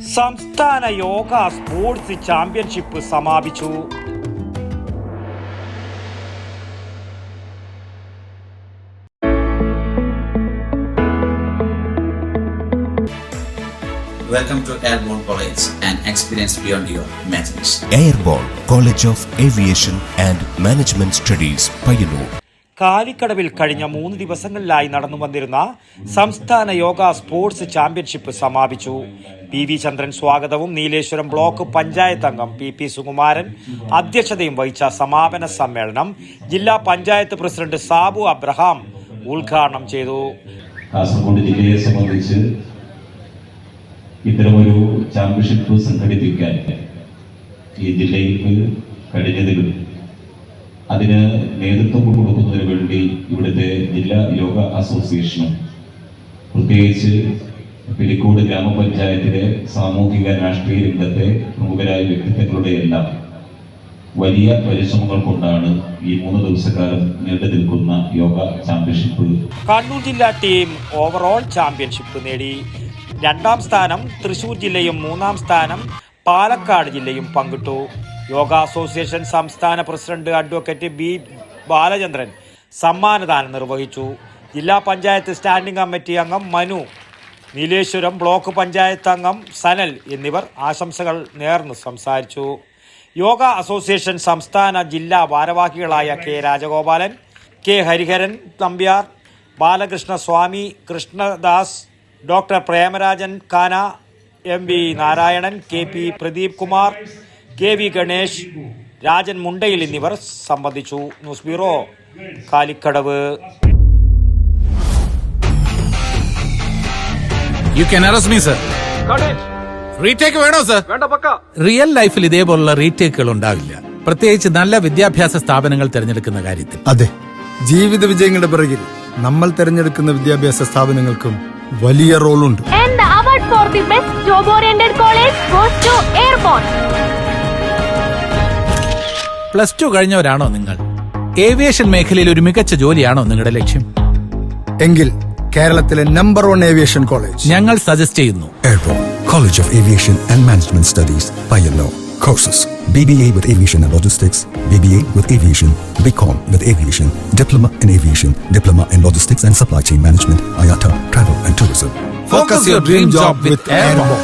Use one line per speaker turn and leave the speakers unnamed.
സംസ്ഥാന yoga sports championship സമാപിച്ചു.
Welcome to Airborne College, an experience beyond your imagination.
Airborne College of Aviation and Management Studies, Payyanur.
കാലിക്കടവിൽ കഴിഞ്ഞ 3 ദിവസങ്ങളിലായി നടന്നു വന്നിരുന്ന സംസ്ഥാന യോഗ സ്പോർട്സ് ചാമ്പ്യൻഷിപ്പ് സമാപിച്ചു. പി.വി. ചന്ദ്രൻ സ്വാഗതവും നീലേശ്വരം ബ്ലോക്ക് പഞ്ചായത്ത് അംഗം പി. സുകുമാരൻ അധ്യക്ഷതയും വഹിച്ച സമാപന സമ്മേളനം ജില്ലാ പഞ്ചായത്ത് പ്രസിഡന്റ് സാബു അബ്രഹാം ഉദ്ഘാടനം ചെയ്തു.
കാസർഗോഡ് ജില്ലയെ സംബന്ധിച്ച് ഇത്തരമൊരു ചാമ്പ്യൻഷിപ്പ് സംഘടിപ്പിക്കാൻ ഈ ജില്ലയിൽ കഴിഞ്ഞതിലും അതിന് നേതൃത്വം കൊടുക്കുന്നതിന് വേണ്ടി ഇവിടുത്തെ ജില്ലാ യോഗ അസോസിയേഷനും പ്രത്യേകിച്ച് പിലിക്കോട് ഗ്രാമപഞ്ചായത്തിലെ സാമൂഹിക രാഷ്ട്രീയ രംഗത്തെ പ്രമുഖരായ വ്യക്തിത്വങ്ങളുടെ എല്ലാം വലിയ പരിശ്രമങ്ങൾ കൊണ്ടാണ് ഈ 3 ദിവസക്കാലം നീണ്ടു നിൽക്കുന്ന യോഗ ചാമ്പ്യൻഷിപ്പ്.
കണ്ണൂർ ജില്ലാ ടീം ഓവറോൾ ചാമ്പ്യൻഷിപ്പ് നേടി. 2ാം സ്ഥാനം തൃശൂർ ജില്ലയും 3ാം സ്ഥാനം പാലക്കാട് ജില്ലയും പങ്കിട്ടു. യോഗ അസോസിയേഷൻ സംസ്ഥാന പ്രസിഡന്റ് അഡ്വക്കേറ്റ് ബി. ബാലചന്ദ്രൻ സമ്മാനദാനം നിർവഹിച്ചു. ജില്ലാ പഞ്ചായത്ത് സ്റ്റാൻഡിംഗ് കമ്മിറ്റി അംഗം മനു, നീലേശ്വരം ബ്ലോക്ക് പഞ്ചായത്ത് അംഗം സനൽ എന്നിവർ ആശംസകൾ നേർന്ന് സംസാരിച്ചു. യോഗ അസോസിയേഷൻ സംസ്ഥാന ജില്ലാ ഭാരവാഹികളായ കെ. രാജഗോപാലൻ, കെ. ഹരിഹരൻ നമ്പ്യാർ, ബാലകൃഷ്ണ സ്വാമി, കൃഷ്ണദാസ്, ഡോക്ടർ പ്രേമരാജൻ കാന, എം. വി. നാരായണൻ, കെ. പി. പ്രദീപ് കുമാർ, കെ. വി. ഗണേഷ്, രാജൻ മുണ്ടയിൽ എന്നിവർ സംബന്ധിച്ചു. News bureau, Kalikkadavu.
You can arrest me, sir. Retake വേണോ സർ? റിയൽ ലൈഫിൽ ഇതേപോലുള്ള റീടേക്കുകൾ ഉണ്ടാവില്ല, പ്രത്യേകിച്ച് നല്ല വിദ്യാഭ്യാസ സ്ഥാപനങ്ങൾ തിരഞ്ഞെടുക്കുന്ന കാര്യത്തിൽ.
അതെ, ജീവിത വിജയങ്ങളുടെ പിറകിൽ നമ്മൾ തിരഞ്ഞെടുക്കുന്ന വിദ്യാഭ്യാസ സ്ഥാപനങ്ങൾക്കും വലിയ റോളുണ്ട്.
And the award for the best job-oriented college goes to Airborne.
+2 കഴിഞ്ഞവരാണോ നിങ്ങൾ? ഏവിയേഷൻ മേഖലയിൽ ഒരു മികച്ച ജോലിയാണോ നിങ്ങളുടെ ലക്ഷ്യം?
എങ്കിൽ കേരളത്തിലെ നമ്പർ 1 ഏവിയേഷൻ കോളേജ്
ഞങ്ങൾ സജസ്റ്റ് ചെയ്യുന്നു.
Airborne College of Aviation and Management Studies, Payyanur. Courses: BBA with Aviation and Logistics, BBA with Aviation, BCom with Aviation, Diploma in Aviation, Diploma in Logistics and Supply Chain Management, IATA, Travel and Tourism.
Focus your dream job with Airborne.